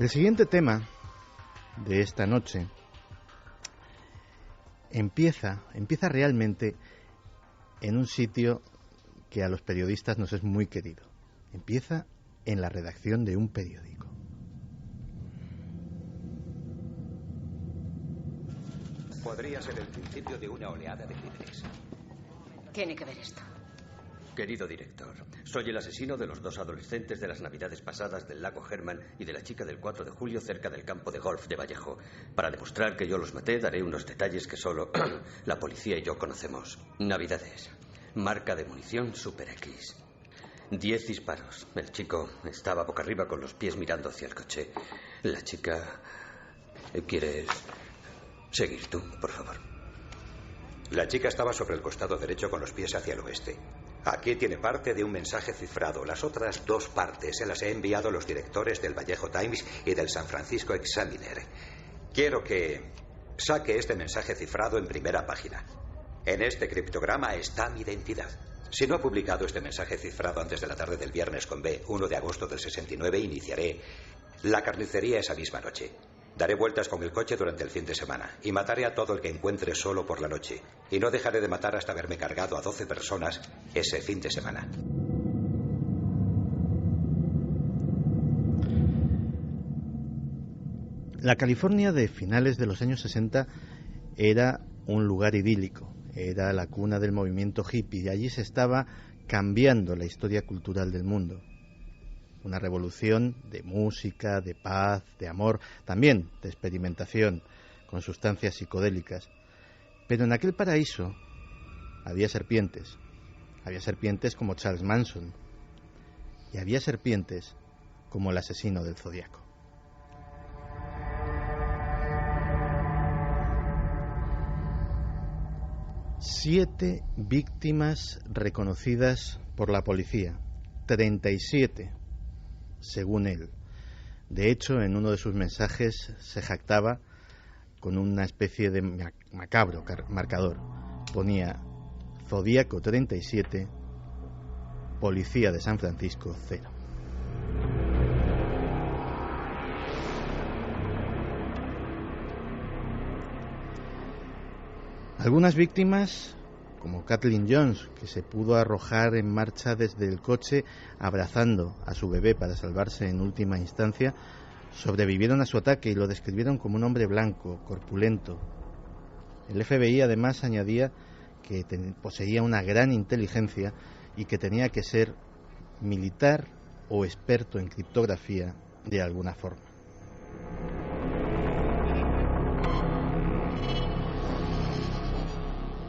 El siguiente tema de esta noche empieza realmente en un sitio que a los periodistas nos es muy querido. Empieza en la redacción de un periódico. Podría ser el principio de una oleada de crímenes. Tiene que ver esto. Querido director, soy el asesino de los 2 adolescentes de las navidades pasadas del lago Herman y de la chica del 4 de julio cerca del campo de golf de Vallejo. Para demostrar que yo los maté, daré unos detalles que solo la policía y yo conocemos. Navidades. Marca de munición Super X. 10 disparos. El chico estaba boca arriba con los pies mirando hacia el coche. La chica... ¿Quieres seguir tú, por favor? La chica estaba sobre el costado derecho con los pies hacia el oeste. Aquí tiene parte de un mensaje cifrado. Las otras 2 partes se las he enviado a los directores del Vallejo Times y del San Francisco Examiner. Quiero que saque este mensaje cifrado en primera página. En este criptograma está mi identidad. Si no ha publicado este mensaje cifrado antes de la tarde del viernes con B, 1 de agosto del 69, iniciaré la carnicería esa misma noche. Daré vueltas con el coche durante el fin de semana y mataré a todo el que encuentre solo por la noche. Y no dejaré de matar hasta haberme cargado a 12 personas ese fin de semana. La California de finales de los años 60 era un lugar idílico, era la cuna del movimiento hippie y allí se estaba cambiando la historia cultural del mundo. Una revolución de música, de paz, de amor, también de experimentación con sustancias psicodélicas. Pero en aquel paraíso había serpientes como Charles Manson y había serpientes como el asesino del Zodíaco. Siete víctimas reconocidas por la policía, 37 según él. De hecho, en uno de sus mensajes se jactaba con una especie de macabro marcador. Ponía Zodíaco 37, Policía de San Francisco 0. Algunas víctimas, como Kathleen Jones, que se pudo arrojar en marcha desde el coche abrazando a su bebé para salvarse en última instancia, sobrevivieron a su ataque y lo describieron como un hombre blanco, corpulento. El FBI además añadía que poseía una gran inteligencia y que tenía que ser militar o experto en criptografía de alguna forma.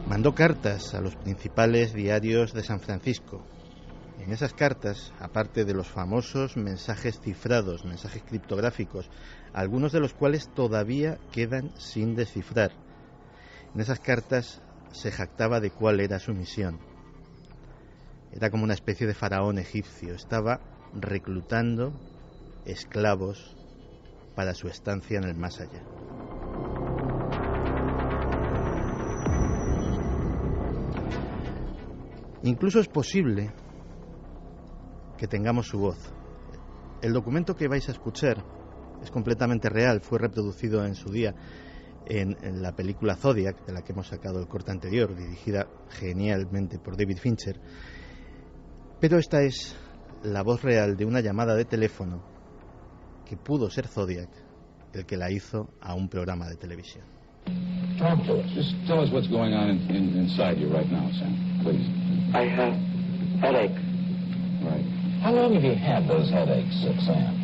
Mandó cartas a los principales diarios de San Francisco. En esas cartas, aparte de los famosos mensajes cifrados, mensajes criptográficos, algunos de los cuales todavía quedan sin descifrar, en esas cartas se jactaba de cuál era su misión. Era como una especie de faraón egipcio. Estaba reclutando esclavos para su estancia en el más allá. Incluso es posible que tengamos su voz. El documento que vais a escuchar es completamente real, fue reproducido en su día en la película Zodiac, de la que hemos sacado el corte anterior, dirigida genialmente por David Fincher. Pero esta es la voz real de una llamada de teléfono que pudo ser Zodiac el que la hizo a un programa de televisión. Talk to us. Just tell us what's going on inside you right now, Sam, please. I have headache. Right. How long have you had those headaches, Sam?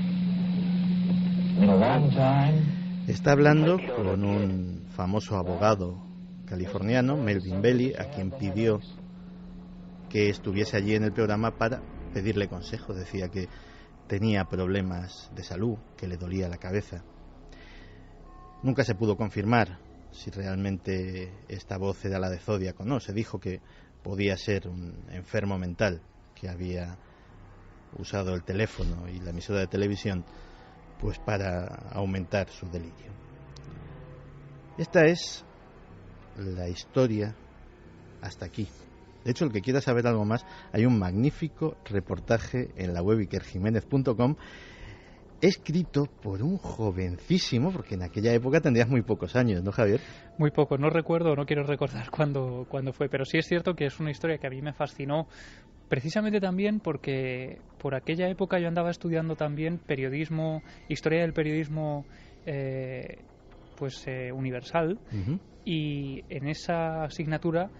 In a long time? Está hablando con un famoso abogado californiano, Melvin Belli, a quien pidió que estuviese allí en el programa para pedirle consejo. Decía que tenía problemas de salud, que le dolía la cabeza. Nunca se pudo confirmar si realmente esta voz era la de Zodiac o no. Se dijo que podía ser un enfermo mental que había usado el teléfono y la emisora de televisión pues para aumentar su delirio. Esta es la historia hasta aquí. De hecho, el que quiera saber algo más, hay un magnífico reportaje en la web ikerjimenez.com escrito por un jovencísimo, porque en aquella época tendrías muy pocos años, ¿no, Javier? Muy poco, no recuerdo, no quiero recordar cuándo fue, pero sí es cierto que es una historia que a mí me fascinó, precisamente también porque por aquella época yo andaba estudiando también periodismo, historia del periodismo universal, y en esa asignatura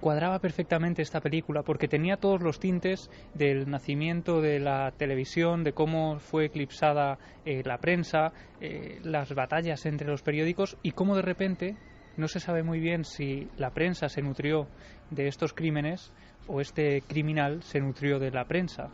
cuadraba perfectamente esta película porque tenía todos los tintes del nacimiento de la televisión, de cómo fue eclipsada la prensa, las batallas entre los periódicos y cómo de repente no se sabe muy bien si la prensa se nutrió de estos crímenes o este criminal se nutrió de la prensa.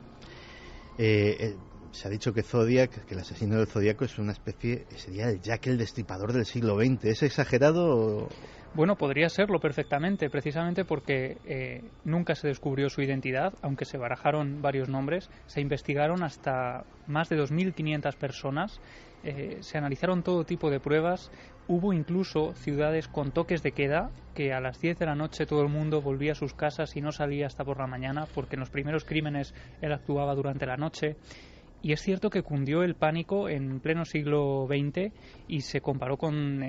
Se ha dicho que Zodiac, que el asesino del Zodíaco es una especie, sería el Jack el Destripador del siglo XX. ¿Es exagerado? Bueno, podría serlo perfectamente, precisamente porque nunca se descubrió su identidad, aunque se barajaron varios nombres, se investigaron hasta más de 2.500 personas, se analizaron todo tipo de pruebas, hubo incluso ciudades con toques de queda, que a las 10 de la noche todo el mundo volvía a sus casas y no salía hasta por la mañana, porque en los primeros crímenes él actuaba durante la noche. Y es cierto que cundió el pánico en pleno siglo XX y se comparó con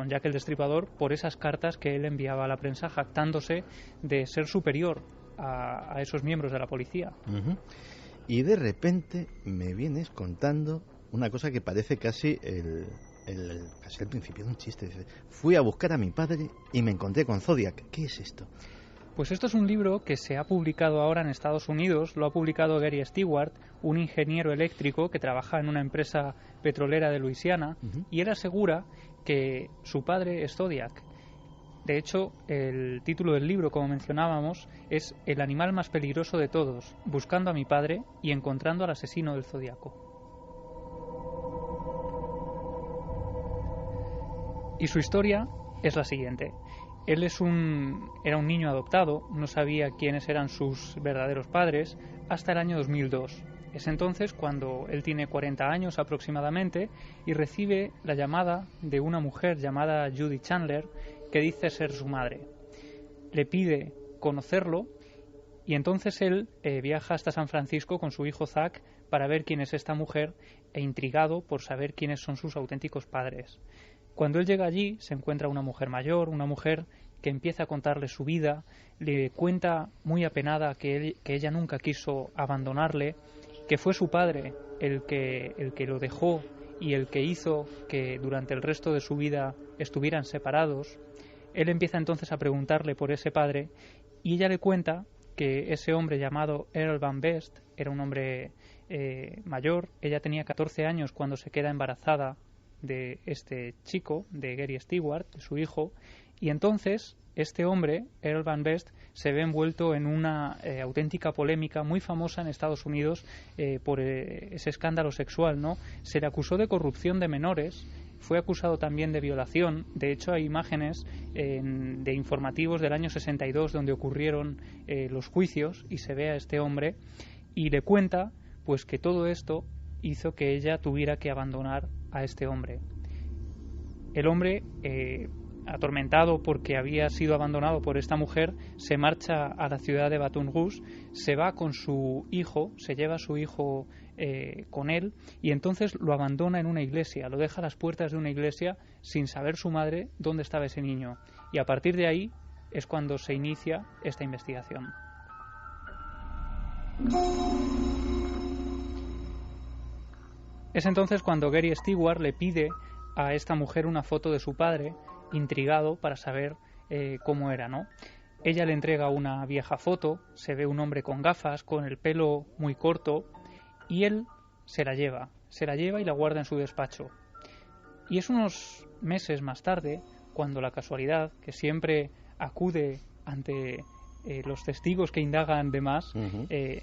Jack el Destripador por esas cartas que él enviaba a la prensa jactándose de ser superior a esos miembros de la policía. Y de repente me vienes contando una cosa que parece casi casi el principio de un chiste. Dice, fui a buscar a mi padre y me encontré con Zodiac. ¿Qué es esto? Pues esto es un libro que se ha publicado ahora en Estados Unidos, lo ha publicado Gary Stewart, un ingeniero eléctrico que trabaja en una empresa petrolera de Luisiana, y él asegura que su padre es Zodiac. De hecho, el título del libro, como mencionábamos, es El animal más peligroso de todos, buscando a mi padre y encontrando al asesino del Zodíaco. Y su historia es la siguiente. Él era un niño adoptado, no sabía quiénes eran sus verdaderos padres hasta el año 2002. Es entonces cuando él tiene 40 años aproximadamente y recibe la llamada de una mujer llamada Judy Chandler que dice ser su madre. Le pide conocerlo y entonces él viaja hasta San Francisco con su hijo Zack para ver quién es esta mujer e intrigado por saber quiénes son sus auténticos padres. Cuando él llega allí se encuentra una mujer mayor, una mujer que empieza a contarle su vida, le cuenta muy apenada que ella nunca quiso abandonarle, que fue su padre el que lo dejó y el que hizo que durante el resto de su vida estuvieran separados. Él empieza entonces a preguntarle por ese padre y ella le cuenta que ese hombre llamado Earl Van Best era un hombre mayor. Ella tenía 14 años cuando se queda embarazada de este chico, de Gary Stewart, de su hijo, y entonces este hombre, Earl Van Best, se ve envuelto en una auténtica polémica muy famosa en Estados Unidos por ese escándalo sexual, ¿no? Se le acusó de corrupción de menores, fue acusado también de violación. De hecho, hay imágenes de informativos del año 62 donde ocurrieron los juicios y se ve a este hombre y le cuenta pues que todo esto hizo que ella tuviera que abandonar a este hombre. El hombre, atormentado porque había sido abandonado por esta mujer, se marcha a la ciudad de Baton Rouge, se va con su hijo, se lleva a su hijo con él y entonces lo abandona en una iglesia, lo deja a las puertas de una iglesia sin saber su madre dónde estaba ese niño. Y a partir de ahí es cuando se inicia esta investigación. Es entonces cuando Gary Stewart le pide a esta mujer una foto de su padre, intrigado para saber cómo era, ¿no? Ella le entrega una vieja foto, se ve un hombre con gafas, con el pelo muy corto, y él se la lleva y la guarda en su despacho. Y es unos meses más tarde, cuando la casualidad, que siempre acude ante los testigos que indagan de más,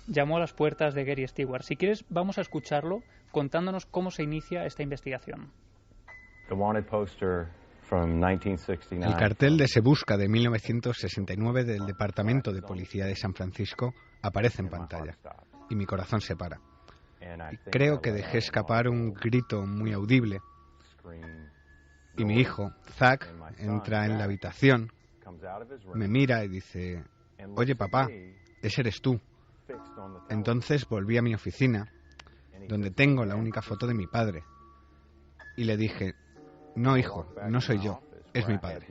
llamó a las puertas de Gary Stewart. Si quieres, vamos a escucharlo contándonos cómo se inicia esta investigación. El cartel de Se Busca de 1969 del Departamento de Policía de San Francisco aparece en pantalla y mi corazón se para. Y creo que dejé escapar un grito muy audible y mi hijo, Zack, entra en la habitación, me mira y dice: «Oye, papá, ese eres tú». Entonces volví a mi oficina donde tengo la única foto de mi padre. Y le dije, no, hijo, no soy yo, es mi padre.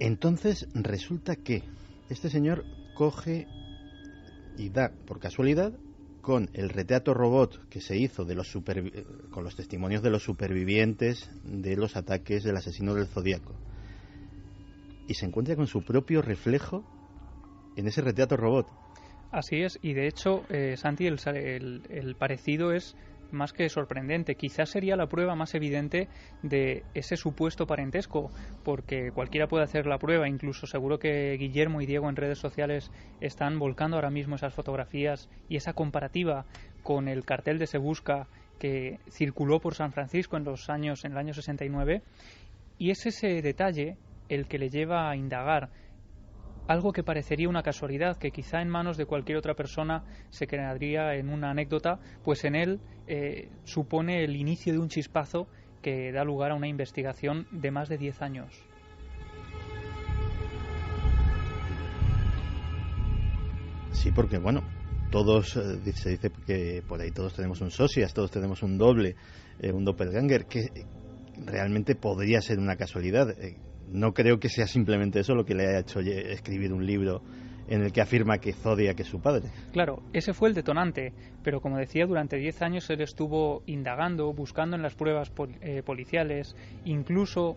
Entonces resulta que este señor coge y da, por casualidad, con el retrato robot que se hizo de con los testimonios de los supervivientes de los ataques del asesino del Zodíaco, y se encuentra con su propio reflejo en ese retrato robot. Así es, y de hecho, Santi, el parecido es más que sorprendente. Quizás sería la prueba más evidente de ese supuesto parentesco, porque cualquiera puede hacer la prueba. Incluso seguro que Guillermo y Diego en redes sociales están volcando ahora mismo esas fotografías y esa comparativa con el cartel de Se Busca que circuló por San Francisco en el año 69, y es ese detalle el que le lleva a indagar. Algo que parecería una casualidad, que quizá en manos de cualquier otra persona se quedaría en una anécdota, pues en él supone el inicio de un chispazo que da lugar a una investigación de más de 10 años. Sí, porque bueno, todos, se dice que por ahí todos tenemos un socias, todos tenemos un doble, un doppelganger, que realmente podría ser una casualidad. No creo que sea simplemente eso lo que le haya hecho escribir un libro en el que afirma que Zodiac es su padre. Claro, ese fue el detonante, pero como decía, durante 10 años él estuvo indagando, buscando en las pruebas policiales, incluso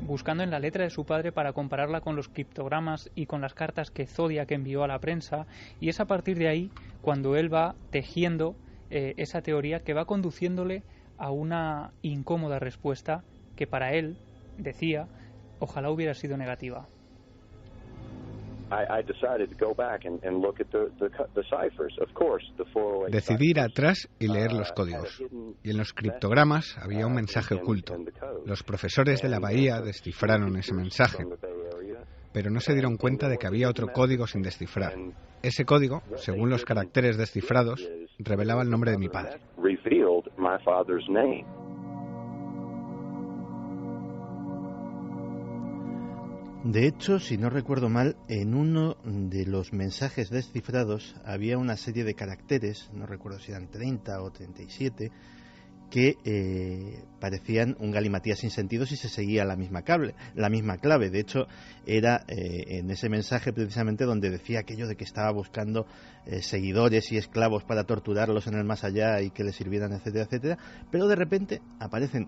buscando en la letra de su padre para compararla con los criptogramas y con las cartas que Zodiac envió a la prensa, y es a partir de ahí cuando él va tejiendo esa teoría que va conduciéndole a una incómoda respuesta que para él, decía, ojalá hubiera sido negativa. Decidí ir atrás y leer los códigos. Y en los criptogramas había un mensaje oculto. Los profesores de la Bahía descifraron ese mensaje, pero no se dieron cuenta de que había otro código sin descifrar. Ese código, según los caracteres descifrados, revelaba el nombre de mi padre. De hecho, si no recuerdo mal, en uno de los mensajes descifrados había una serie de caracteres, no recuerdo si eran 30 o 37, que parecían un galimatías sin sentido si se seguía la misma clave. De hecho, era en ese mensaje precisamente donde decía aquello de que estaba buscando seguidores y esclavos para torturarlos en el más allá y que les sirvieran, etcétera, etcétera. Pero de repente aparecen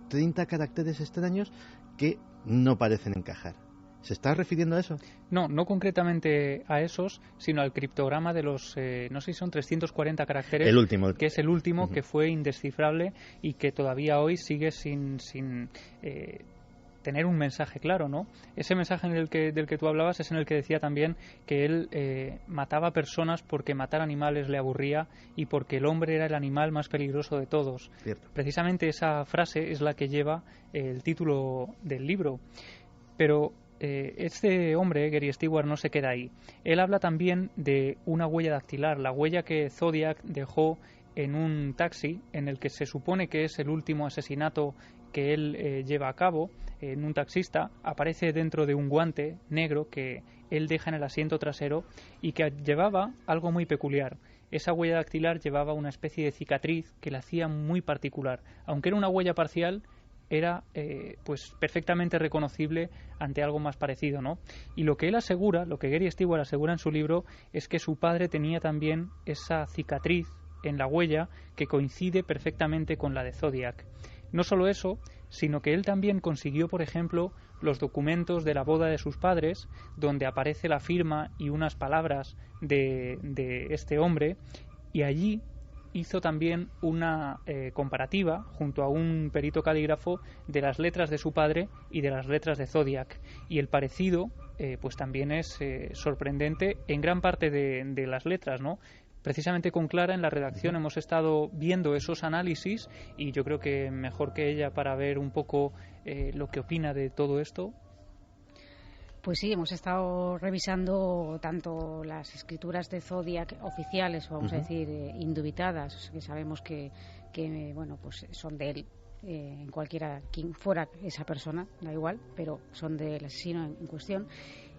30 caracteres extraños que no parecen encajar. ¿Se está refiriendo a eso? No concretamente a esos, sino al criptograma de los, no sé si son 340 caracteres, el último. Que es el último, que fue indescifrable y que todavía hoy sigue sin tener un mensaje claro, ¿no? Ese mensaje del que tú hablabas es en el que decía también que él mataba personas porque matar animales le aburría y porque el hombre era el animal más peligroso de todos. Cierto. Precisamente esa frase es la que lleva el título del libro. Pero este hombre, Gary Stewart, no se queda ahí. Él habla también de una huella dactilar, la huella que Zodiac dejó en un taxi, en el que se supone que es el último asesinato que él lleva a cabo, en un taxista. Aparece dentro de un guante negro que él deja en el asiento trasero y que llevaba algo muy peculiar. Esa huella dactilar llevaba una especie de cicatriz que la hacía muy particular. Aunque era una huella parcial, era pues perfectamente reconocible ante algo más parecido, ¿no? Y lo que él asegura, lo que Gary Stewart asegura en su libro, es que su padre tenía también esa cicatriz en la huella que coincide perfectamente con la de Zodiac. No solo eso, sino que él también consiguió, por ejemplo, los documentos de la boda de sus padres, donde aparece la firma y unas palabras de este hombre, y allí hizo también una comparativa junto a un perito calígrafo de las letras de su padre y de las letras de Zodiac, y el parecido pues también es sorprendente en gran parte de las letras, ¿no? Precisamente con Clara en la redacción hemos estado viendo esos análisis y yo creo que mejor que ella para ver un poco lo que opina de todo esto. Pues sí, hemos estado revisando tanto las escrituras de Zodiac oficiales, vamos a decir, indubitadas, que sabemos que bueno, pues son de él en cualquiera, quien fuera esa persona, da igual, pero son del asesino en cuestión.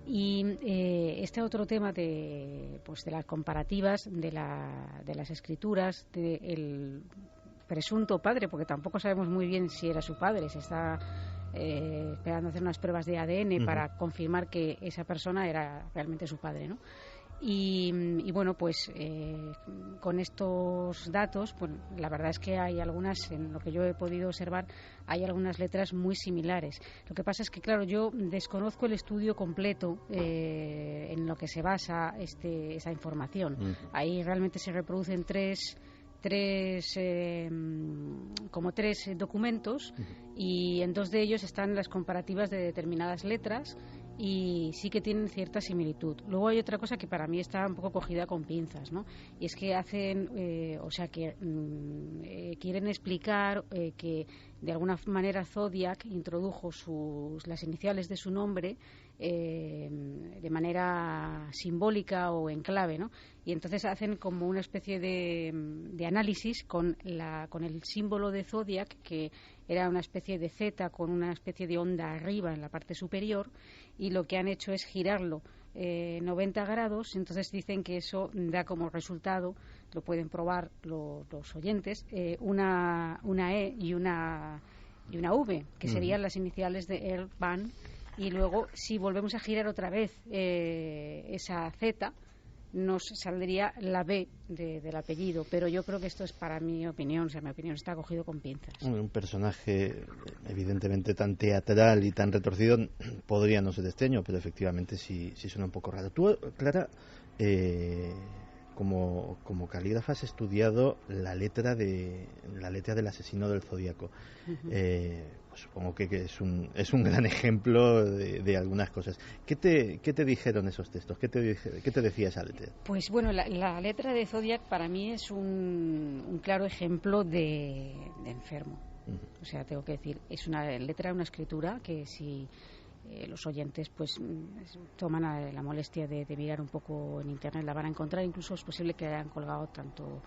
Y este otro tema de las comparativas, de las escrituras, del presunto padre, porque tampoco sabemos muy bien si era su padre, se está esperando hacer unas pruebas de ADN para confirmar que esa persona era realmente su padre, ¿no? Y bueno, pues con estos datos, pues la verdad es que hay algunas, en lo que yo he podido observar, hay algunas letras muy similares. Lo que pasa es que, claro, yo desconozco el estudio completo en lo que se basa esa información. Ahí realmente se reproducen tres documentos, y en 2 de ellos están las comparativas de determinadas letras, y sí que tienen cierta similitud. Luego hay otra cosa que para mí está un poco cogida con pinzas, ¿no? Y es que quieren explicar que de alguna manera Zodiac introdujo las iniciales de su nombre de manera simbólica o en clave, ¿no? Y entonces hacen como una especie de análisis con el símbolo de Zodiac, que era una especie de Z con una especie de onda arriba en la parte superior, y lo que han hecho es girarlo 90 grados. Entonces dicen que eso da como resultado, lo pueden probar los oyentes, una E y una V, que serían las iniciales de Earl Van. Y luego, si volvemos a girar otra vez esa Z, nos saldría la B del apellido. Pero yo creo que esto es, para mi opinión, mi opinión está cogido con pinzas. Un personaje evidentemente tan teatral y tan retorcido podría no ser extraño, pero efectivamente sí suena un poco raro. Tú, Clara, como calígrafa has estudiado la letra del asesino del Zodíaco. Pues supongo que es un gran ejemplo de algunas cosas. ¿Qué te dijeron esos textos? ¿Qué te decía esa letra? Pues bueno, la letra de Zodiac para mí es un claro ejemplo de enfermo. O sea, tengo que decir, es una letra, una escritura que si los oyentes pues toman la molestia de mirar un poco en internet la van a encontrar. Incluso es posible que hayan colgado tanto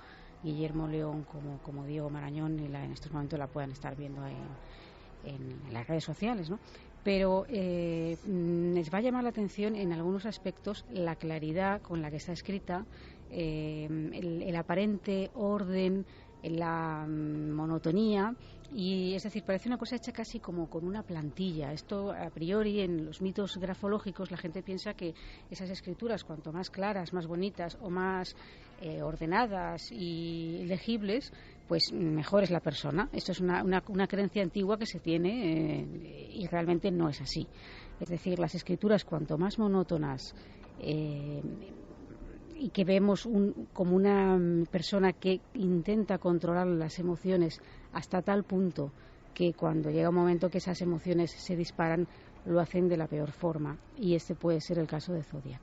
Guillermo León como Diego Marañón, y en estos momentos la puedan estar viendo en las redes sociales, ¿no? Pero les va a llamar la atención en algunos aspectos la claridad con la que está escrita, el aparente orden, la monotonía, y es decir, parece una cosa hecha casi como con una plantilla. Esto a priori en los mitos grafológicos la gente piensa que esas escrituras, cuanto más claras, más bonitas o más ordenadas y legibles, pues mejor es la persona. Esto es una creencia antigua que se tiene y realmente no es así. Es decir, las escrituras cuanto más monótonas y que vemos como una persona que intenta controlar las emociones hasta tal punto que cuando llega un momento que esas emociones se disparan, lo hacen de la peor forma, y este puede ser el caso de Zodiac.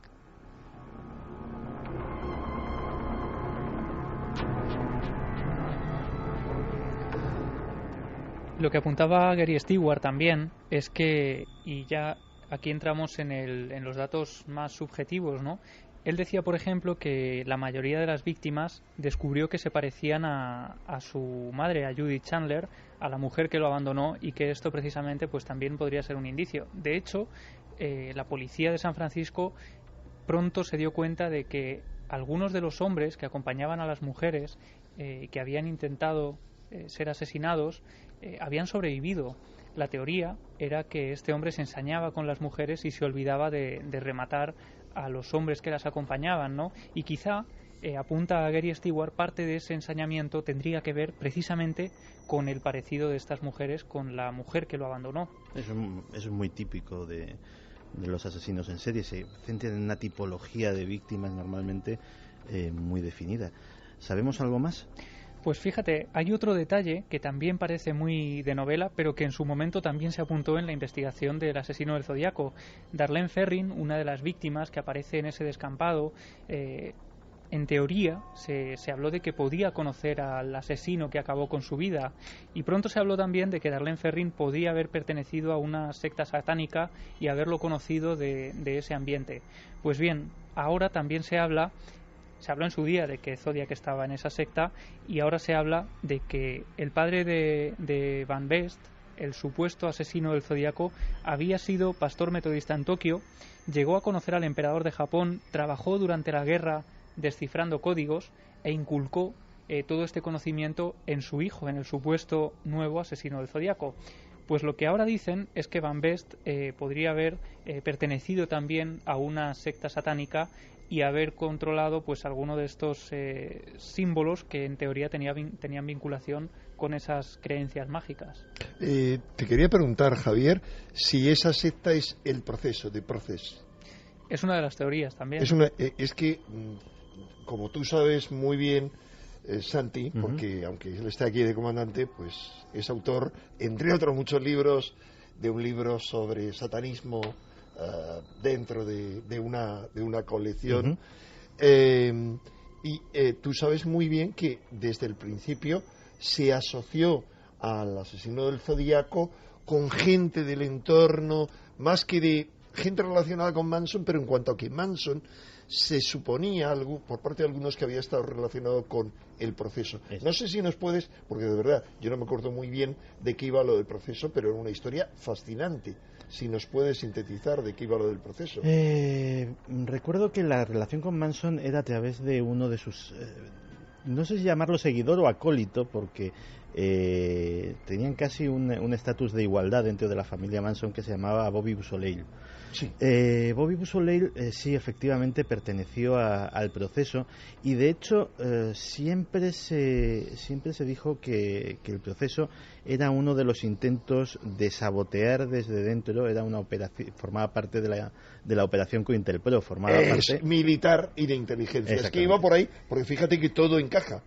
Lo que apuntaba Gary Stewart también es que, y ya aquí entramos en los datos más subjetivos, ¿no? Él decía, por ejemplo, que la mayoría de las víctimas descubrió que se parecían a su madre, a Judith Chandler, a la mujer que lo abandonó, y que esto precisamente pues también podría ser un indicio. De hecho, la policía de San Francisco pronto se dio cuenta de que algunos de los hombres que acompañaban a las mujeres que habían intentado ser asesinados habían sobrevivido. La teoría era que este hombre se ensañaba con las mujeres y se olvidaba de rematar a los hombres que las acompañaban, ¿no? Y quizá, apunta a Gary Stewart, parte de ese ensañamiento tendría que ver precisamente con el parecido de estas mujeres con la mujer que lo abandonó. Eso es muy típico de los asesinos en serie. Se centran en una tipología de víctimas normalmente muy definida. ¿Sabemos algo más? Pues fíjate, hay otro detalle que también parece muy de novela, pero que en su momento también se apuntó en la investigación del asesino del Zodíaco. Darlene Ferrin, una de las víctimas que aparece en ese descampado, en teoría se habló de que podía conocer al asesino que acabó con su vida, y pronto se habló también de que Darlene Ferrin podía haber pertenecido a una secta satánica y haberlo conocido de ese ambiente. Pues bien, ahora también se habla Se habló en su día de que Zodiac estaba en esa secta, y ahora se habla de que el padre de Van Best, el supuesto asesino del Zodíaco, había sido pastor metodista en Tokio, llegó a conocer al emperador de Japón, trabajó durante la guerra descifrando códigos e inculcó todo este conocimiento en su hijo, en el supuesto nuevo asesino del Zodíaco. Pues lo que ahora dicen es que Van Best podría haber pertenecido también a una secta satánica y haber controlado pues alguno de estos símbolos que en teoría tenían vinculación con esas creencias mágicas. Te quería preguntar, Javier, si esa secta es el proceso, de Process. Es una de las teorías también. Es que, como tú sabes muy bien, Santi, porque aunque él esté aquí de comandante, pues es autor, entre otros muchos libros, de un libro sobre satanismo dentro de una colección. Tú sabes muy bien que desde el principio se asoció al asesino del Zodíaco con gente del entorno, más que de gente relacionada con Manson, pero en cuanto a que Manson se suponía algo por parte de algunos que había estado relacionado con el proceso. No sé si nos puedes, porque de verdad yo no me acuerdo muy bien de qué iba lo del proceso, pero era una historia fascinante. Si nos puedes sintetizar de qué iba lo del proceso. Recuerdo que la relación con Manson era a través de uno de sus, no sé si llamarlo seguidor o acólito, porque tenían casi un estatus de igualdad dentro de la familia Manson, que se llamaba Bobby Beausoleil. Sí. Bobby Beausoleil sí, efectivamente perteneció al proceso, y de hecho siempre se dijo que el proceso era uno de los intentos de sabotear desde dentro, era una operación, formaba parte de la operación COINTELPRO, formaba parte militar y de inteligencia. Es que iba por ahí, porque fíjate que todo encaja.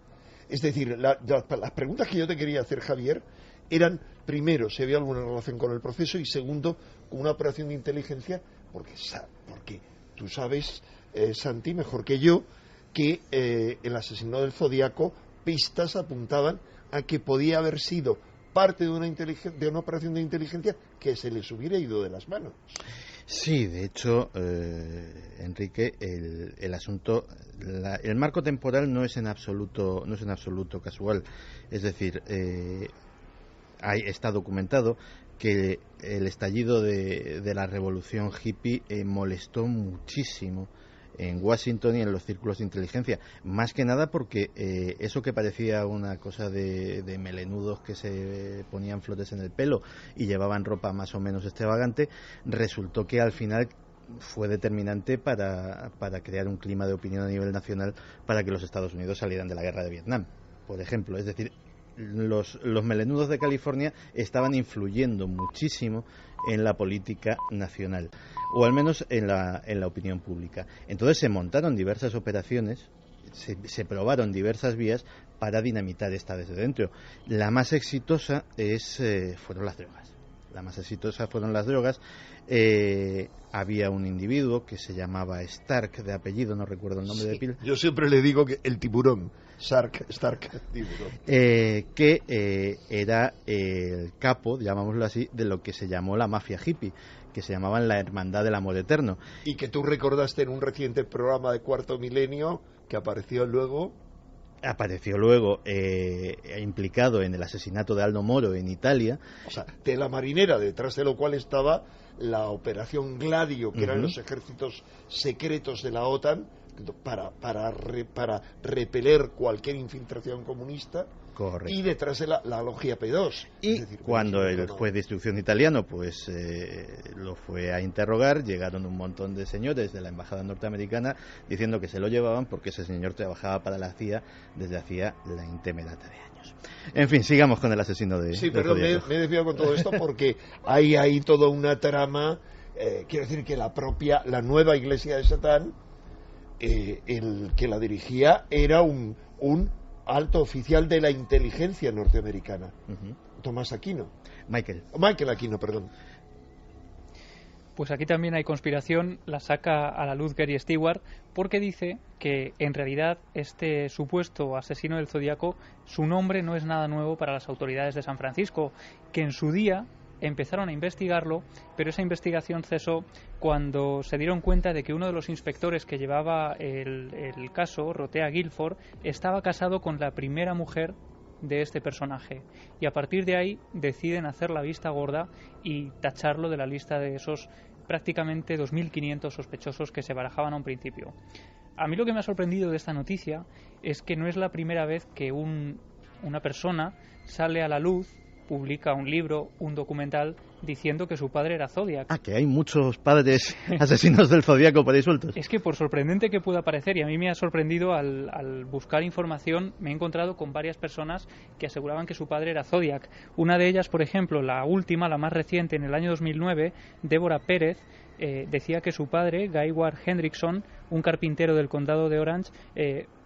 Es decir, las preguntas que yo te quería hacer, Javier, eran, primero, si había alguna relación con el proceso, y segundo, con una operación de inteligencia, porque tú sabes, Santi, mejor que yo, que el asesino del Zodíaco, pistas apuntaban a que podía haber sido parte de una operación de inteligencia que se les hubiera ido de las manos. Sí, de hecho, Enrique, el asunto, el marco temporal no es en absoluto casual. Es decir, está documentado que el estallido de la revolución hippie molestó muchísimo en Washington y en los círculos de inteligencia, más que nada porque eso que parecía una cosa de melenudos que se ponían flores en el pelo y llevaban ropa más o menos extravagante, resultó que al final fue determinante para crear un clima de opinión a nivel nacional para que los Estados Unidos salieran de la guerra de Vietnam, por ejemplo. Es decir, los melenudos de California estaban influyendo muchísimo en la política nacional, o al menos en la opinión pública. Entonces se montaron diversas operaciones, se probaron diversas vías para dinamitar esta desde dentro. La más exitosa fueron las drogas. Había un individuo que se llamaba Stark, de apellido, no recuerdo el nombre de pila. Yo siempre le digo que el tiburón, Stark tiburón. Que era el capo, llamámoslo así, de lo que se llamó la mafia hippie, que se llamaban la Hermandad del Amor Eterno. Y que tú recordaste en un reciente programa de Cuarto Milenio, que apareció luego implicado en el asesinato de Aldo Moro en Italia. O sea, de la marinera, detrás de lo cual estaba la operación Gladio, que eran los ejércitos secretos de la OTAN para repeler cualquier infiltración comunista. Correcto. Y detrás de la logia P2. Y cuando el juez de instrucción italiano lo fue a interrogar, llegaron un montón de señores de la embajada norteamericana diciendo que se lo llevaban porque ese señor trabajaba para la CIA desde hacía la intemerata de años. En fin, sigamos con el asesino de... Sí, perdón, me he desviado con todo esto porque hay ahí toda una trama. Quiero decir que la nueva iglesia de Satán, el que la dirigía era un alto oficial de la inteligencia norteamericana, Tomás Aquino. Michael Aquino, perdón. Pues aquí también hay conspiración, la saca a la luz Gary Stewart, porque dice que en realidad este supuesto asesino del Zodíaco, su nombre no es nada nuevo para las autoridades de San Francisco, que en su día empezaron a investigarlo, pero esa investigación cesó cuando se dieron cuenta de que uno de los inspectores que llevaba el caso, Rotea Guilford, estaba casado con la primera mujer de este personaje, y a partir de ahí deciden hacer la vista gorda y tacharlo de la lista de esos prácticamente 2.500 sospechosos que se barajaban a un principio. A mí lo que me ha sorprendido de esta noticia es que no es la primera vez que una persona sale a la luz, publica un libro, un documental, diciendo que su padre era Zodiac. Ah, que hay muchos padres asesinos del Zodíaco por ahí sueltos. Es que por sorprendente que pueda parecer, y a mí me ha sorprendido al buscar información, me he encontrado con varias personas que aseguraban que su padre era Zodiac. Una de ellas, por ejemplo, la última, la más reciente, en el año 2009, Débora Pérez, decía que su padre, Guy Ward Hendrickson, un carpintero del condado de Orange,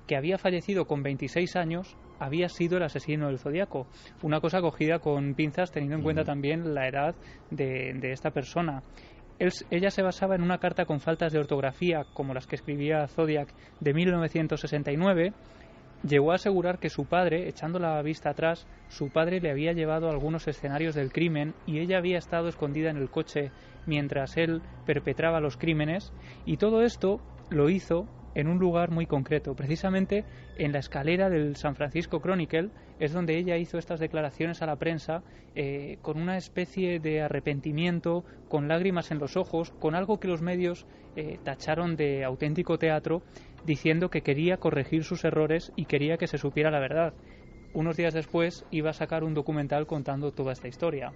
que había fallecido con 26 años, había sido el asesino del Zodíaco. Una cosa cogida con pinzas, teniendo en cuenta también la edad de esta persona. Ella se basaba en una carta con faltas de ortografía, como las que escribía Zodiac, de 1969. Llegó a asegurar que su padre, echando la vista atrás, su padre le había llevado a algunos escenarios del crimen y ella había estado escondida en el coche mientras él perpetraba los crímenes, y todo esto lo hizo en un lugar muy concreto, precisamente en la escalera del San Francisco Chronicle. Es donde ella hizo estas declaraciones a la prensa, con una especie de arrepentimiento, con lágrimas en los ojos, con algo que los medios tacharon de auténtico teatro, diciendo que quería corregir sus errores y quería que se supiera la verdad. Unos días después iba a sacar un documental contando toda esta historia.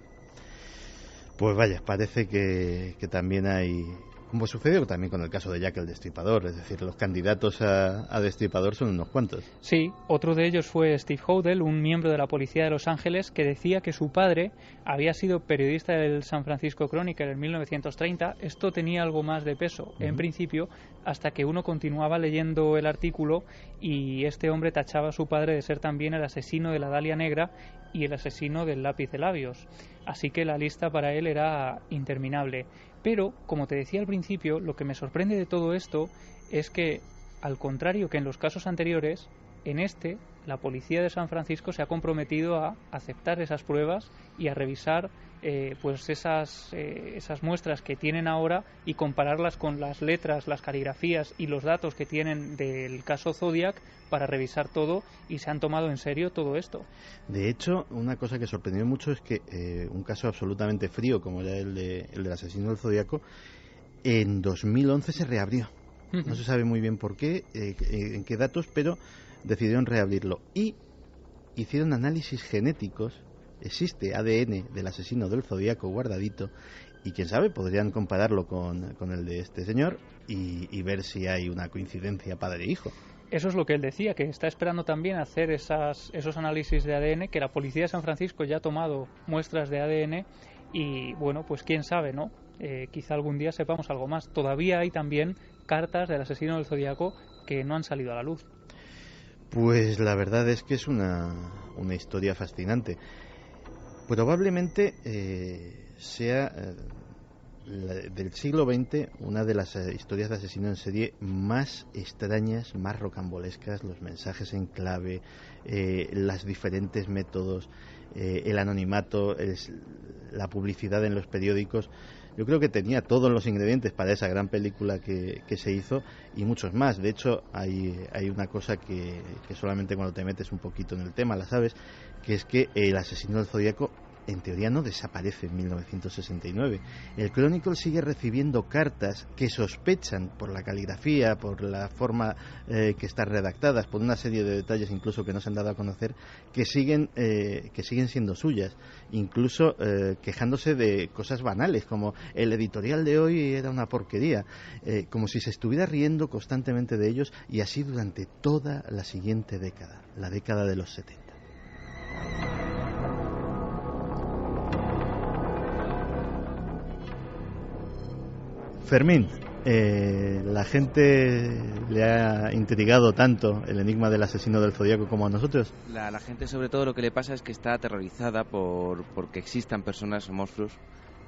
Pues vaya, parece que también hay, como sucedió también con el caso de Jack el Destripador, es decir, los candidatos a Destripador son unos cuantos. Sí, otro de ellos fue Steve Hodel, un miembro de la policía de Los Ángeles, que decía que su padre había sido periodista del San Francisco Chronicle en 1930. Esto tenía algo más de peso, en principio, hasta que uno continuaba leyendo el artículo y este hombre tachaba a su padre de ser también el asesino de la Dalia Negra y el asesino del lápiz de labios. Así que la lista para él era interminable. Pero, como te decía al principio, lo que me sorprende de todo esto es que, al contrario que en los casos anteriores, en este, la policía de San Francisco se ha comprometido a aceptar esas pruebas y a revisar pues esas muestras que tienen ahora y compararlas con las letras, las caligrafías y los datos que tienen del caso Zodiac para revisar todo, y se han tomado en serio todo esto. De hecho, una cosa que sorprendió mucho es que un caso absolutamente frío como era el del asesino del Zodiaco, en 2011 se reabrió. No se sabe muy bien por qué, en qué datos, pero decidieron reabrirlo y hicieron análisis genéticos. Existe ADN del asesino del Zodíaco guardadito, y quién sabe, podrían compararlo con el de este señor y ver si hay una coincidencia padre-hijo. Eso es lo que él decía, que está esperando también hacer esos análisis de ADN, que la policía de San Francisco ya ha tomado muestras de ADN y, bueno, pues quién sabe, ¿no? Quizá algún día sepamos algo más. Todavía hay también cartas del asesino del Zodíaco que no han salido a la luz. Pues la verdad es que es una historia fascinante. Probablemente sea del siglo XX una de las historias de asesino en serie más extrañas, más rocambolescas. Los mensajes en clave, los diferentes métodos, el anonimato, la publicidad en los periódicos. Yo creo que tenía todos los ingredientes para esa gran película que se hizo, y muchos más. De hecho, hay una cosa que solamente cuando te metes un poquito en el tema la sabes, que es que el asesino del Zodíaco en teoría no desaparece en 1969. El Chronicle sigue recibiendo cartas que sospechan, por la caligrafía, por la forma que están redactadas, por una serie de detalles incluso que no se han dado a conocer, que siguen siendo suyas, incluso quejándose de cosas banales, como el editorial de hoy era una porquería, como si se estuviera riendo constantemente de ellos, y así durante toda la siguiente década, la década de los 70. Fermín, ¿la gente le ha intrigado tanto el enigma del asesino del Zodíaco como a nosotros? La gente, sobre todo, lo que le pasa es que está aterrorizada porque existan personas o monstruos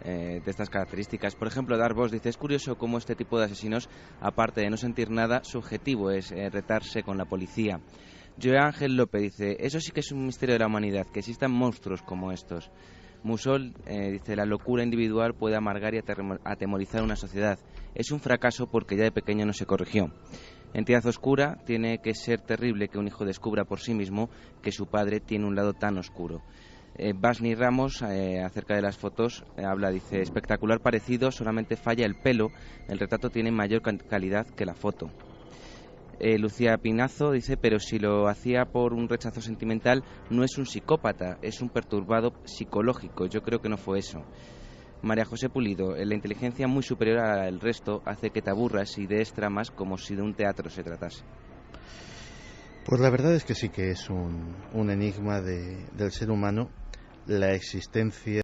de estas características. Por ejemplo, Dark Boss dice: es curioso cómo este tipo de asesinos, aparte de no sentir nada, su objetivo es retarse con la policía. Joe Ángel López dice: eso sí que es un misterio de la humanidad, que existan monstruos como estos. Musol dice: la locura individual puede amargar y atemorizar una sociedad. Es un fracaso porque ya de pequeño no se corrigió. Entidad oscura: tiene que ser terrible que un hijo descubra por sí mismo que su padre tiene un lado tan oscuro. Basni Ramos, acerca de las fotos, habla, dice: espectacular parecido, solamente falla el pelo, el retrato tiene mayor calidad que la foto. Lucía Pinazo dice: pero si lo hacía por un rechazo sentimental, no es un psicópata, es un perturbado psicológico. Yo creo que no fue eso. María José Pulido: la inteligencia muy superior al resto hace que te aburras y des tramas como si de un teatro se tratase. Pues la verdad es que sí que es un enigma del ser humano, la existencia